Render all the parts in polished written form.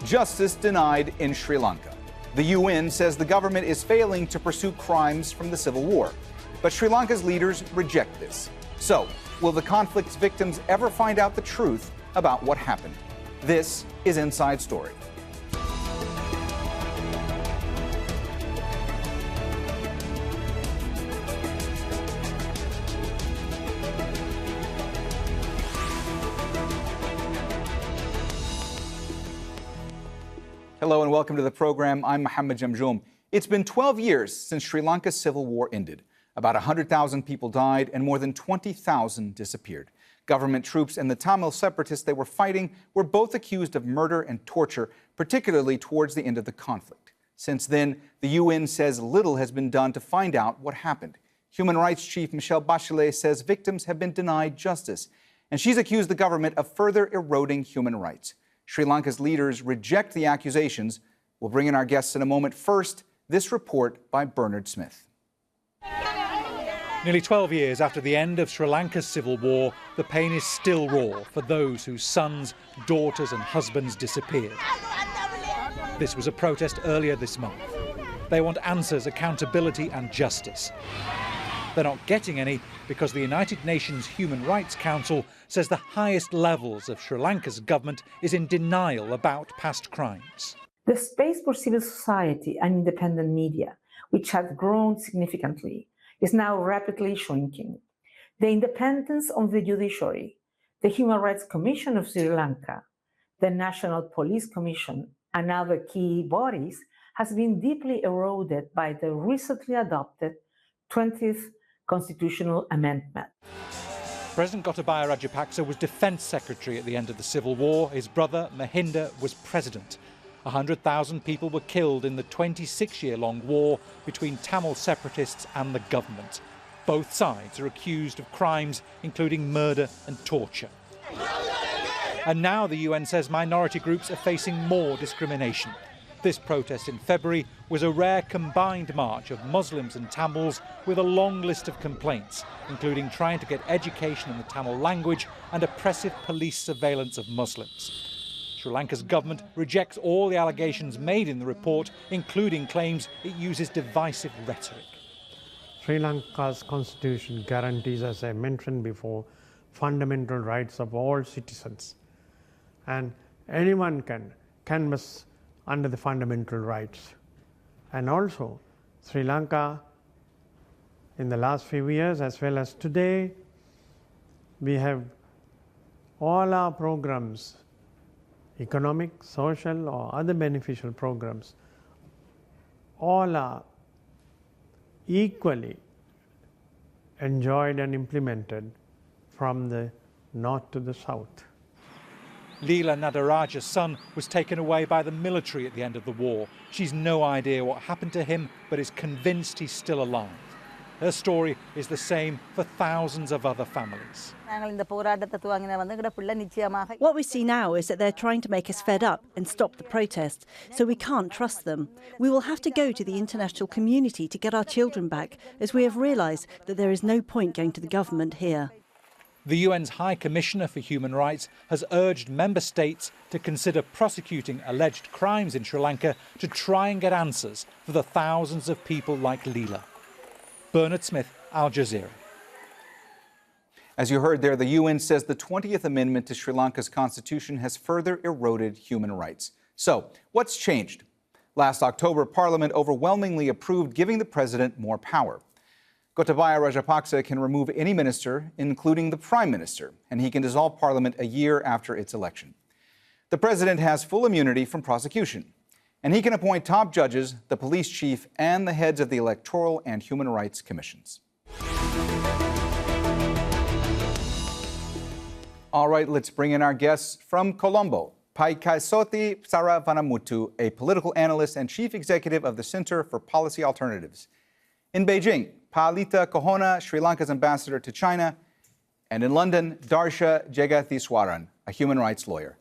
Justice denied in Sri Lanka. The UN says the government is failing to pursue crimes from the civil war. But Sri Lanka's leaders reject this. So, will the conflict's victims ever find out the truth about what happened? This is Inside Story. Hello and welcome to the program. I'm Mohammed Jamjoom. It's been 12 years since Sri Lanka's civil war ended. About 100,000 people died and more than 20,000 disappeared. Government troops and the Tamil separatists they were fighting were both accused of murder and torture, particularly towards the end of the conflict. Since then, the UN says little has been done to find out what happened. Human Rights Chief Michelle Bachelet says victims have been denied justice, and she's accused the government of further eroding human rights. Sri Lanka's leaders reject the accusations. We'll bring in our guests in a moment. First, this report by Bernard Smith. Nearly 12 years after the end of Sri Lanka's civil war, the pain is still raw for those whose sons, daughters and husbands disappeared. This was a protest earlier this month. They want answers, accountability and justice. They're not getting any because the United Nations Human Rights Council says the highest levels of Sri Lanka's government is in denial about past crimes. The space for civil society and independent media, which has grown significantly, is now rapidly shrinking. The independence of the judiciary, the Human Rights Commission of Sri Lanka, the National Police Commission, and other key bodies has been deeply eroded by the recently adopted 20th constitutional amendment. President Gotabaya Rajapaksa was Defence Secretary at the end of the Civil War. His brother, Mahinda, was President. 100,000 people were killed in the 26-year-long war between Tamil separatists and the government. Both sides are accused of crimes including murder and torture. And now the UN says minority groups are facing more discrimination. This protest in February was a rare combined march of Muslims and Tamils with a long list of complaints, including trying to get education in the Tamil language and oppressive police surveillance of Muslims. Sri Lanka's government rejects all the allegations made in the report, including claims it uses divisive rhetoric. Sri Lanka's constitution guarantees, as I mentioned before, fundamental rights of all citizens. And anyone can canvass under the fundamental rights. And also, Sri Lanka, in the last few years as well as today, we have all our programs, economic, social or other beneficial programs, all are equally enjoyed and implemented from the north to the south. Leela Nadaraja's son was taken away by the military at the end of the war. She's no idea what happened to him, but is convinced he's still alive. Her story is the same for thousands of other families. What we see now is that they're trying to make us fed up and stop the protests, so we can't trust them. We will have to go to the international community to get our children back, as we have realised that there is no point going to the government here. The UN's High Commissioner for Human Rights has urged member states to consider prosecuting alleged crimes in Sri Lanka to try and get answers for the thousands of people like Leela. Bernard Smith, Al Jazeera. As you heard there, the UN says the 20th Amendment to Sri Lanka's constitution has further eroded human rights. So, what's changed? Last October, Parliament overwhelmingly approved giving the president more power. Gotabaya Rajapaksa can remove any minister, including the Prime Minister, and he can dissolve Parliament a year after its election. The president has full immunity from prosecution, and he can appoint top judges, the police chief, and the heads of the electoral and human rights commissions. All right, let's bring in our guests from Colombo. Paikiasothy Saravanamuttu, a political analyst and chief executive of the Center for Policy Alternatives. In Beijing, Palitha Kohona, Sri Lanka's ambassador to China. And in London, Dharsha Jegatheeswaran, a human rights lawyer.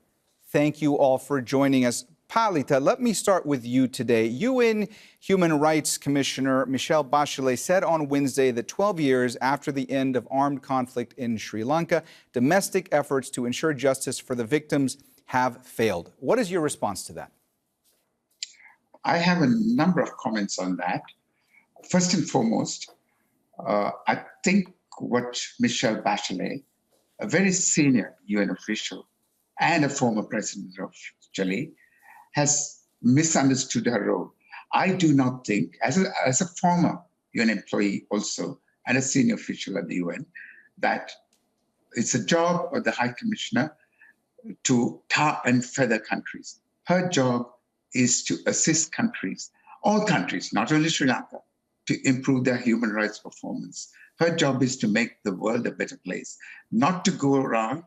Thank you all for joining us. Palitha, let me start with you today. UN Human Rights Commissioner Michelle Bachelet said on Wednesday that 12 years after the end of armed conflict in Sri Lanka, domestic efforts to ensure justice for the victims have failed. What is your response to that? I have a number of comments on that. First and foremost, I think what Michelle Bachelet, a very senior UN official and a former president of Chile, has misunderstood her role. I do not think, as a former UN employee also and a senior official at the UN, that it's a job of the High Commissioner to tar and feather countries. Her job is to assist countries, all countries, not only Sri Lanka, to improve their human rights performance. Her job is to make the world a better place, not to go around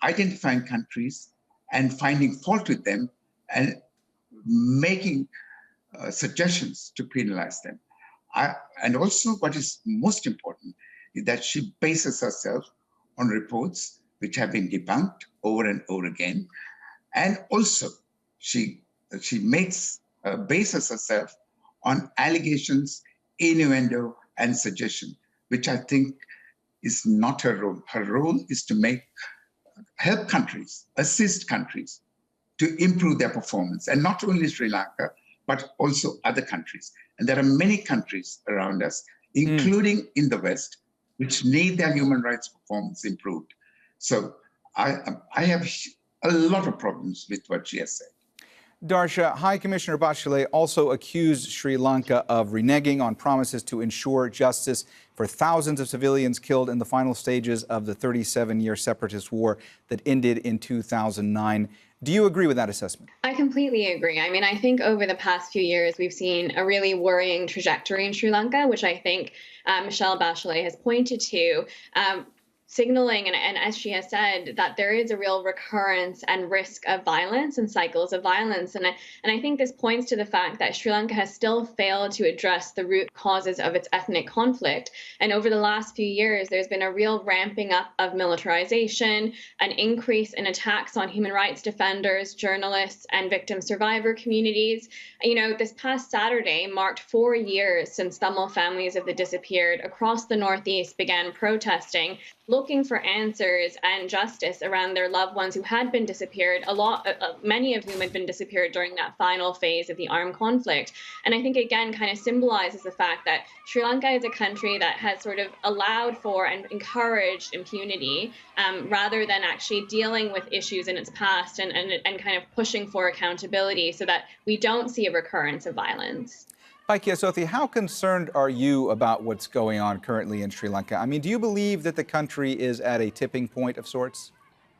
identifying countries and finding fault with them and making suggestions to penalize them. And also what is most important is that she bases herself on reports which have been debunked over and over again. And also she bases herself on allegations, innuendo, and suggestion, which I think is not her role. Her role is to help countries, assist countries to improve their performance, and not only Sri Lanka, but also other countries. And there are many countries around us, including in the West, which need their human rights performance improved. So I have a lot of problems with what she has said. Dharsha, High Commissioner Bachelet also accused Sri Lanka of reneging on promises to ensure justice for thousands of civilians killed in the final stages of the 37-year separatist war that ended in 2009. Do you agree with that assessment? I completely agree. I mean, I think over the past few years, we've seen a really worrying trajectory in Sri Lanka, which I think Michelle Bachelet has pointed to. Signaling, and as she has said, that there is a real recurrence and risk of violence and cycles of violence. And I think this points to the fact that Sri Lanka has still failed to address the root causes of its ethnic conflict. And over the last few years, there's been a real ramping up of militarization, an increase in attacks on human rights defenders, journalists, and victim survivor communities. You know, this past Saturday marked 4 years since Tamil families of the disappeared across the Northeast began protesting, looking for answers and justice around their loved ones who had been disappeared, many of whom had been disappeared during that final phase of the armed conflict. And I think, again, kind of symbolizes the fact that Sri Lanka is a country that has sort of allowed for and encouraged impunity rather than actually dealing with issues in its past and kind of pushing for accountability so that we don't see a recurrence of violence. Paikiasothy, how concerned are you about what's going on currently in Sri Lanka? I mean, do you believe that the country is at a tipping point of sorts?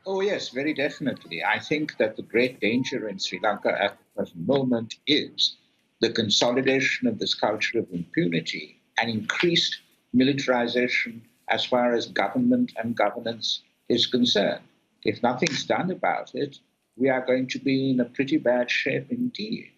Oh, yes, very definitely. I think that the great danger in Sri Lanka at the present moment is the consolidation of this culture of impunity and increased militarization as far as government and governance is concerned. If nothing's done about it, we are going to be in a pretty bad shape indeed.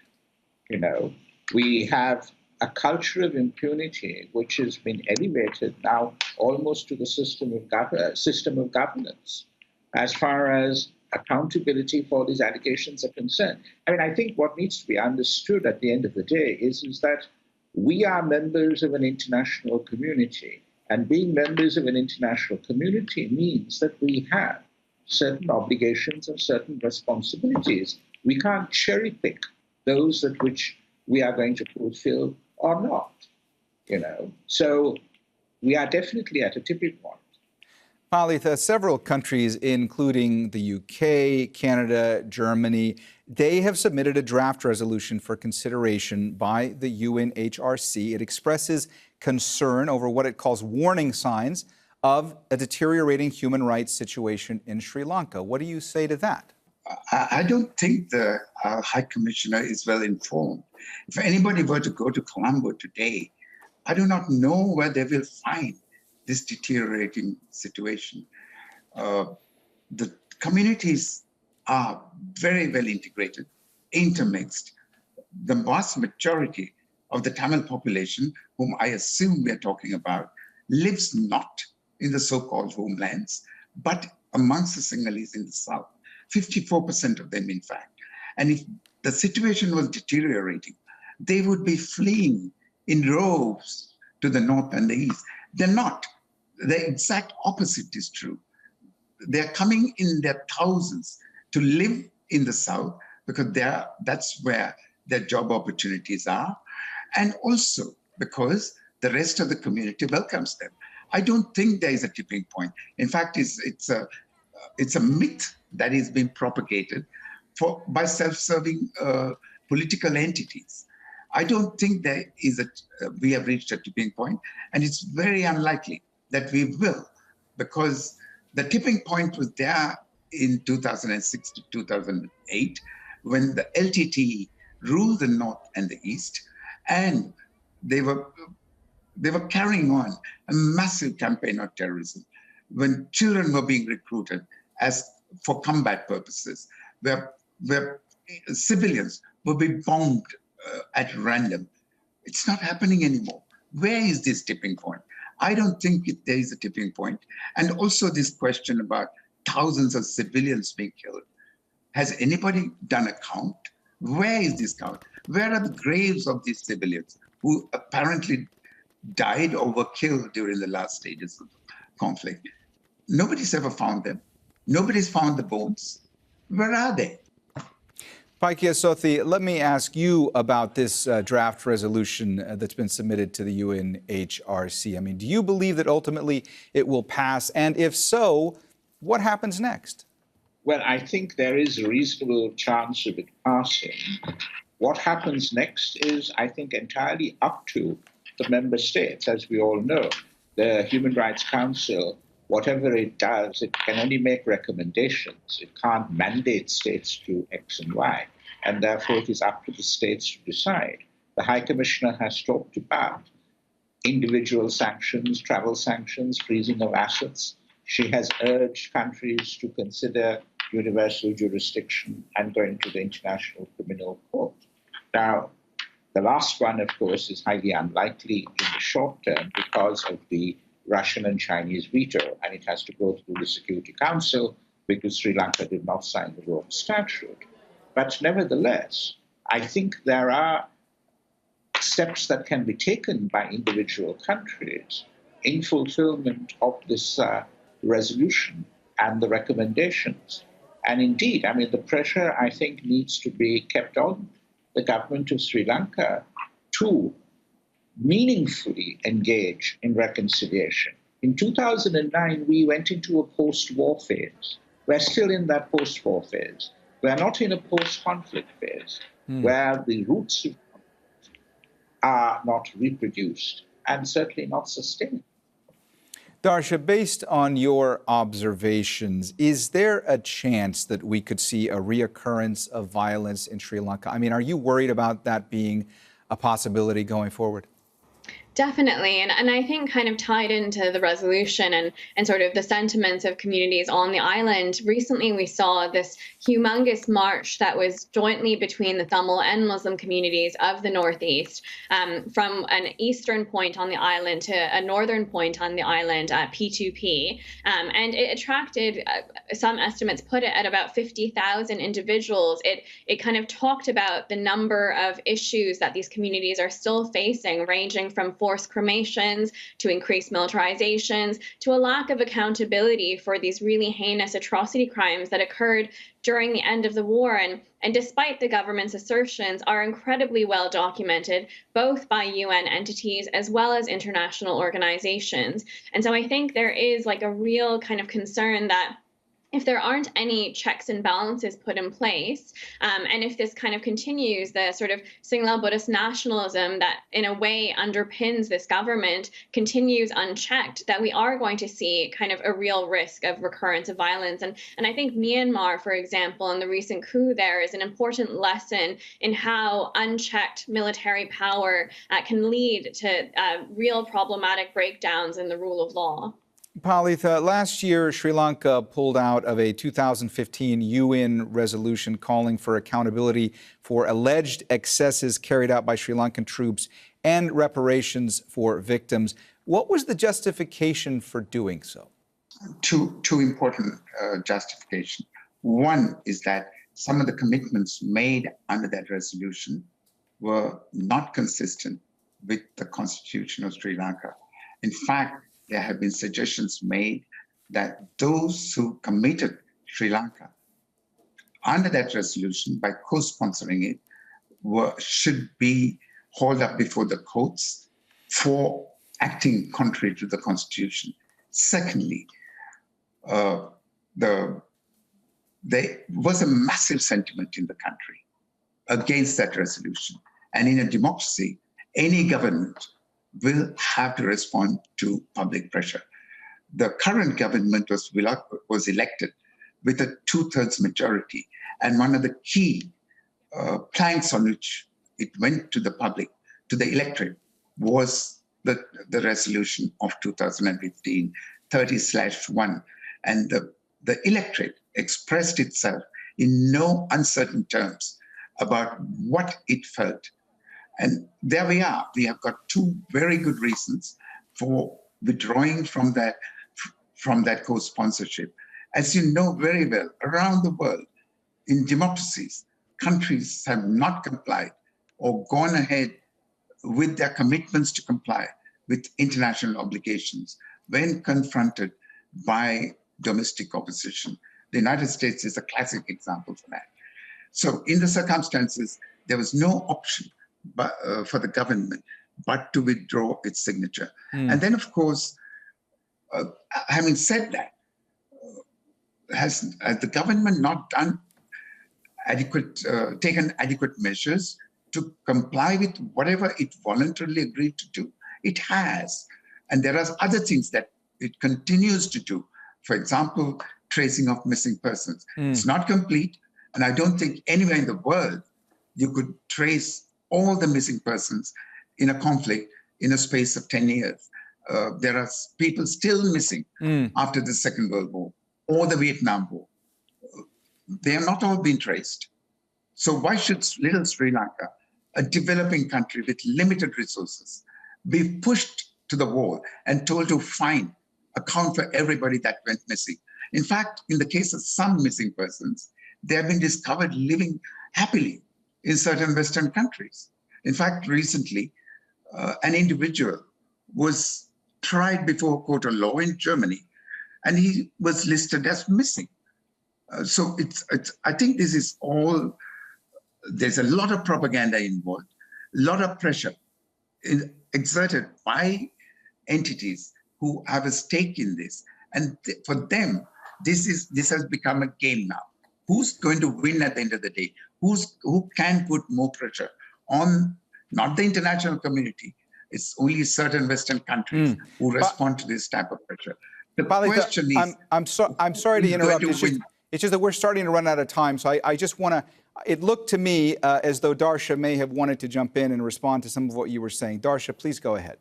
You know, we have a culture of impunity which has been elevated now almost to the system of governance as far as accountability for these allegations are concerned. I mean, I think what needs to be understood at the end of the day is that we are members of an international community, and being members of an international community means that we have certain obligations and certain responsibilities. We can't cherry pick those that which we are going to fulfill or not, you know. So we are definitely at a tipping point. Palitha, several countries, including the UK, Canada, Germany, they have submitted a draft resolution for consideration by the UNHRC. It expresses concern over what it calls warning signs of a deteriorating human rights situation in Sri Lanka. What do you say to that? I don't think the High Commissioner is well informed. If anybody were to go to Colombo today, I do not know where they will find this deteriorating situation. The communities are very well integrated, intermixed. The vast majority of the Tamil population, whom I assume we are talking about, lives not in the so-called homelands, but amongst the Sinhalese in the south. 54% of them, in fact. And if the situation was deteriorating, they would be fleeing in droves to the north and the east. They're not. The exact opposite is true. They're coming in their thousands. to live in the South because that's where their job opportunities are, and also because the rest of the community welcomes them. I don't think there is a tipping point. In fact, it's a myth that is being propagated by self-serving political entities. I don't think we have reached a tipping point, and it's very unlikely that we will, because the tipping point was there in 2006 to 2008 when the LTTE ruled the North and the East, and they were carrying on a massive campaign of terrorism when children were being recruited for combat purposes, where civilians will be bombed at random. It's not happening anymore. Where is this tipping point? I don't think there is a tipping point. And also this question about thousands of civilians being killed. Has anybody done a count? Where is this count? Where are the graves of these civilians who apparently died or were killed during the last stages of the conflict? Nobody's ever found them. Nobody's found the bones. Where are they? Paikiasothy, let me ask you about this draft resolution that's been submitted to the UNHRC. I mean, do you believe that ultimately it will pass? And if so, what happens next? Well, I think there is a reasonable chance of it passing. What happens next is, I think, entirely up to the member states. As we all know, the Human Rights Council, whatever it does, it can only make recommendations. It can't mandate states to X and Y. And therefore, it is up to the states to decide. The High Commissioner has talked about individual sanctions, travel sanctions, freezing of assets. She has urged countries to consider universal jurisdiction and going to the International Criminal Court. Now, the last one, of course, is highly unlikely in the short term because of the Russian and Chinese veto, and it has to go through the Security Council because Sri Lanka did not sign the Rome Statute. But nevertheless, I think there are steps that can be taken by individual countries in fulfillment of this resolution and the recommendations. And indeed, I mean, the pressure, I think, needs to be kept on the government of Sri Lanka to meaningfully engage in reconciliation. In 2009, we went into a post-war phase. We're still in that post-war phase. We're not in a post-conflict phase where the roots of conflict are not reproduced and certainly not sustained. Dharsha, based on your observations, is there a chance that we could see a reoccurrence of violence in Sri Lanka? I mean, are you worried about that being a possibility going forward? Definitely. And I think kind of tied into the resolution and sort of the sentiments of communities on the island, recently we saw this humongous march that was jointly between the Tamil and Muslim communities of the Northeast, from an eastern point on the island to a northern point on the island, P2P. And it attracted, some estimates put it at about 50,000 individuals. It kind of talked about the number of issues that these communities are still facing, ranging from forced cremations to increased militarizations to a lack of accountability for these really heinous atrocity crimes that occurred during the end of the war and despite the government's assertions are incredibly well documented both by UN entities as well as international organizations. And so I think there is like a real kind of concern that if there aren't any checks and balances put in place, and if this kind of continues, the sort of Sinhala Buddhist nationalism that in a way underpins this government continues unchecked, that we are going to see kind of a real risk of recurrence of violence. And I think Myanmar, for example, and the recent coup there is an important lesson in how unchecked military power can lead to real problematic breakdowns in the rule of law. Palitha, last year, Sri Lanka pulled out of a 2015 UN resolution calling for accountability for alleged excesses carried out by Sri Lankan troops and reparations for victims. What was the justification for doing so? Two important justifications. One is that some of the commitments made under that resolution were not consistent with the Constitution of Sri Lanka. In fact, there have been suggestions made that those who committed Sri Lanka under that resolution, by co-sponsoring it, should be hauled up before the courts for acting contrary to the Constitution. Secondly, there was a massive sentiment in the country against that resolution. And in a democracy, any government will have to respond to public pressure. The current government was elected with a 2/3 majority. And one of the key planks on which it went to the public, to the electorate, was the resolution of 2015, 30/1. And the electorate expressed itself in no uncertain terms about what it felt. And there we are. We have got two very good reasons for withdrawing from that co-sponsorship. As you know very well, around the world, in democracies, countries have not complied or gone ahead with their commitments to comply with international obligations when confronted by domestic opposition. The United States is a classic example for that. So in the circumstances, there was no option for the government but to withdraw its signature. And then, of course, having said that, has the government not done taken adequate measures to comply with whatever it voluntarily agreed to do? It has. And there are other things that it continues to do. For example, tracing of missing persons. It's not complete. And I don't think anywhere in the world you could trace all the missing persons in a conflict in a space of 10 years. There are people still missing after the Second World War or the Vietnam War. They have not all been traced. So why should little Sri Lanka, a developing country with limited resources, be pushed to the wall and told to account for everybody that went missing? In fact, in the case of some missing persons, they have been discovered living happily in certain Western countries. In fact, recently, an individual was tried before a court of law in Germany, and he was listed as missing. So I think this is all, there's a lot of propaganda involved, a lot of pressure exerted by entities who have a stake in this. And for them, this has become a game now. Who's going to win at the end of the day? Who can put more pressure on not the international community? It's only certain Western countries who respond to this type of pressure. The question is, I'm sorry to interrupt. It's just that we're starting to run out of time. So I just want to. It looked to me as though Dharsha may have wanted to jump in and respond to some of what you were saying. Dharsha, please go ahead.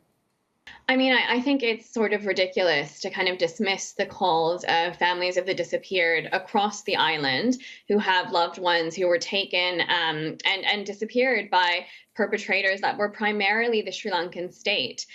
I mean, I think it's sort of ridiculous to kind of dismiss the calls of families of the disappeared across the island who have loved ones who were taken and disappeared by perpetrators that were primarily the Sri Lankan state.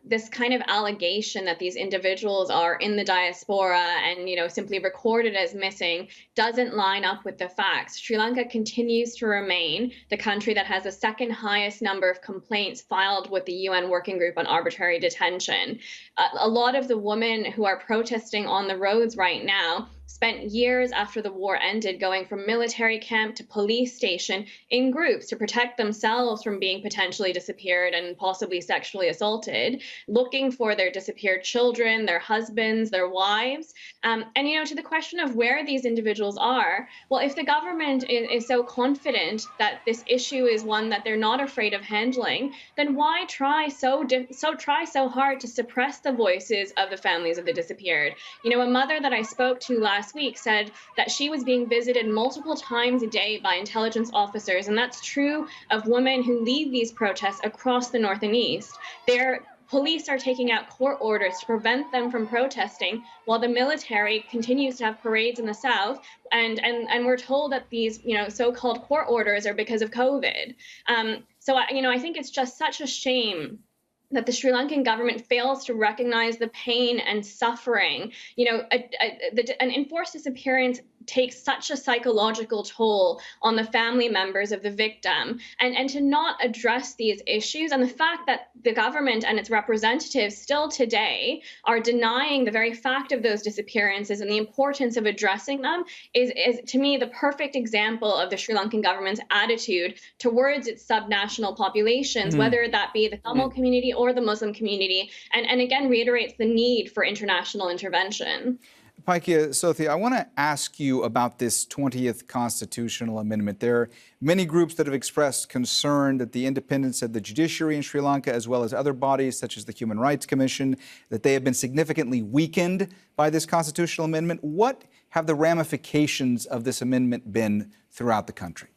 This kind of allegation that these individuals are in the diaspora and, simply recorded as missing doesn't line up with the facts. Sri Lanka continues to remain the country that has the second highest number of complaints filed with the UN Working Group on Arbitrary Detention. A lot of the women who are protesting on the roads right now spent years after the war ended going from military camp to police station in groups to protect themselves from being potentially disappeared and possibly sexually assaulted, looking for their disappeared children, their husbands, their wives. And, to the question of where these individuals are, well, if the government is so confident that this issue is one that they're not afraid of handling, then why try so hard to suppress the voices of the families of the disappeared? A mother that I spoke to last week said that she was being visited multiple times a day by intelligence officers, and that's true of women who lead these protests across the north and east. Their police are taking out court orders to prevent them from protesting, while the military continues to have parades in the south, and we're told that these so-called court orders are because of COVID. So I think it's just such a shame that the Sri Lankan government fails to recognize the pain and suffering. An enforced disappearance takes such a psychological toll on the family members of the victim, and to not address these issues, and the fact that the government and its representatives still today are denying the very fact of those disappearances and the importance of addressing them is to me the perfect example of the Sri Lankan government's attitude towards its subnational populations, whether that be the Tamil community or the Muslim community, and again reiterates the need for international intervention. Paikiasothy, I want to ask you about this 20th constitutional amendment. There are many groups that have expressed concern that the independence of the judiciary in Sri Lanka, as well as other bodies such as the Human Rights Commission, that they have been significantly weakened by this constitutional amendment. What have the ramifications of this amendment been throughout the country?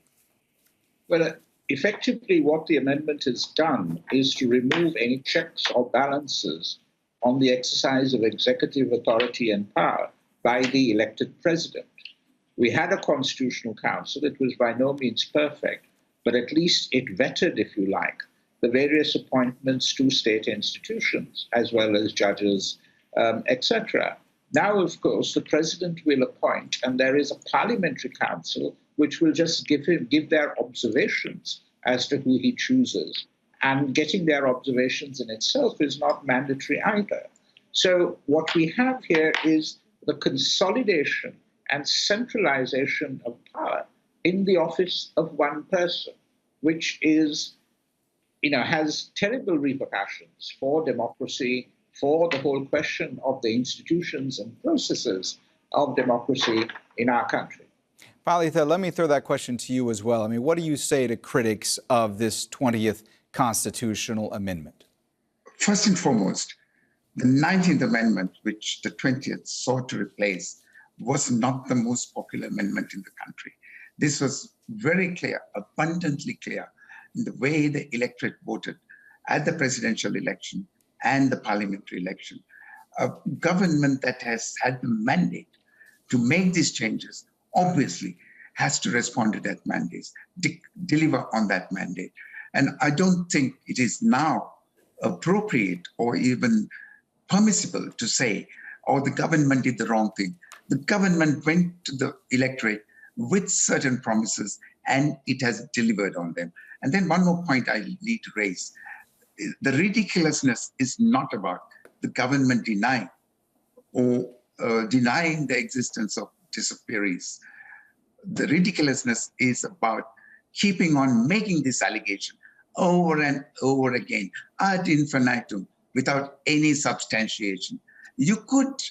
Well, effectively, what the amendment has done is to remove any checks or balances on the exercise of executive authority and power by the elected president. We had a constitutional council. It was by no means perfect, but at least it vetted, if you like, the various appointments to state institutions, as well as judges, etc. Now, of course, the president will appoint, and there is a parliamentary council which will just give their observations as to who he chooses. And getting their observations in itself is not mandatory either. So what we have here is the consolidation and centralization of power in the office of one person, which is, has terrible repercussions for democracy, for the whole question of the institutions and processes of democracy in our country. Palitha, let me throw that question to you as well. I mean, what do you say to critics of this 20th constitutional amendment? First and foremost, the 19th Amendment, which the 20th sought to replace, was not the most popular amendment in the country. This was very clear, abundantly clear, in the way the electorate voted at the presidential election and the parliamentary election. A government that has had the mandate to make these changes obviously has to respond to that mandate, deliver on that mandate. And I don't think it is now appropriate or even permissible to say, oh, the government did the wrong thing. The government went to the electorate with certain promises and it has delivered on them. And then one more point I need to raise. The ridiculousness is not about the government denying or denying the existence of disappearees. The ridiculousness is about keeping on making this allegation over and over again ad infinitum without any substantiation. You could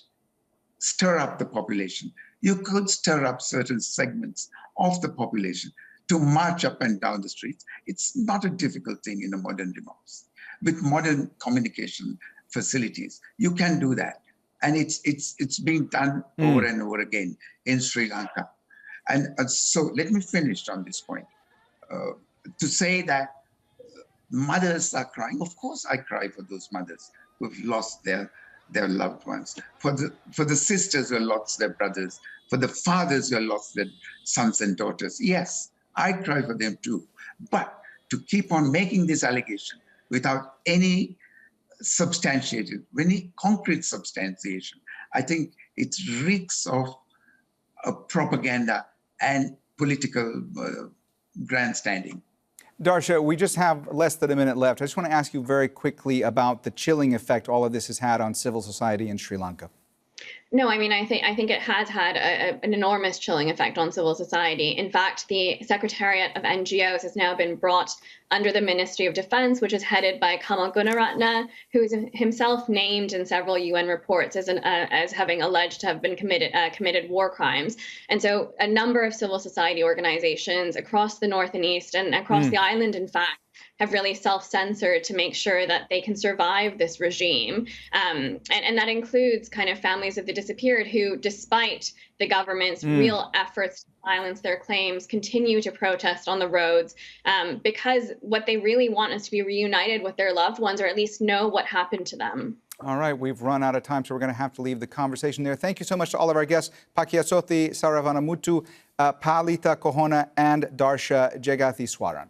stir up the population. You could stir up certain segments of the population to march up and down the streets. It's not a difficult thing in a modern democracy. With modern communication facilities, you can do that. And it's being done over and over again in Sri Lanka. And so let me finish on this point. To say that mothers are crying, of course I cry for those mothers who've lost their loved ones, for the sisters who have lost their brothers, for the fathers who have lost their sons and daughters. Yes, I cry for them too. But to keep on making this allegation without any substantiated, any concrete substantiation, I think it reeks of propaganda and political grandstanding. Dharsha, we just have less than a minute left. I just want to ask you very quickly about the chilling effect all of this has had on civil society in Sri Lanka. No, I mean, I think it has had an enormous chilling effect on civil society. In fact, the Secretariat of NGOs has now been brought under the Ministry of Defense, which is headed by Kamal Gunaratne, who is himself named in several UN reports as having alleged to have been committed war crimes. And so a number of civil society organizations across the North and East and across the island, in fact, have really self-censored to make sure that they can survive this regime. And that includes kind of families of the disappeared who, despite the government's real efforts to silence their claims, continue to protest on the roads because what they really want is to be reunited with their loved ones, or at least know what happened to them. All right, we've run out of time, so we're going to have to leave the conversation there. Thank you so much to all of our guests, Paikiasothy, Saravanamuttu, Palitha, Kohona, and Dharsha Jegatheeswaran.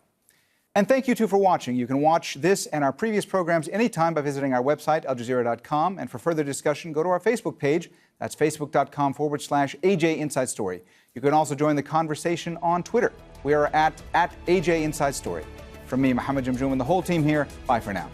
And thank you, too, for watching. You can watch this and our previous programs anytime by visiting our website, aljazeera.com. And for further discussion, go to our Facebook page. That's facebook.com/AJ Inside Story. You can also join the conversation on Twitter. We are at AJ Inside Story. From me, Mohammed Jamjoom, and the whole team here, bye for now.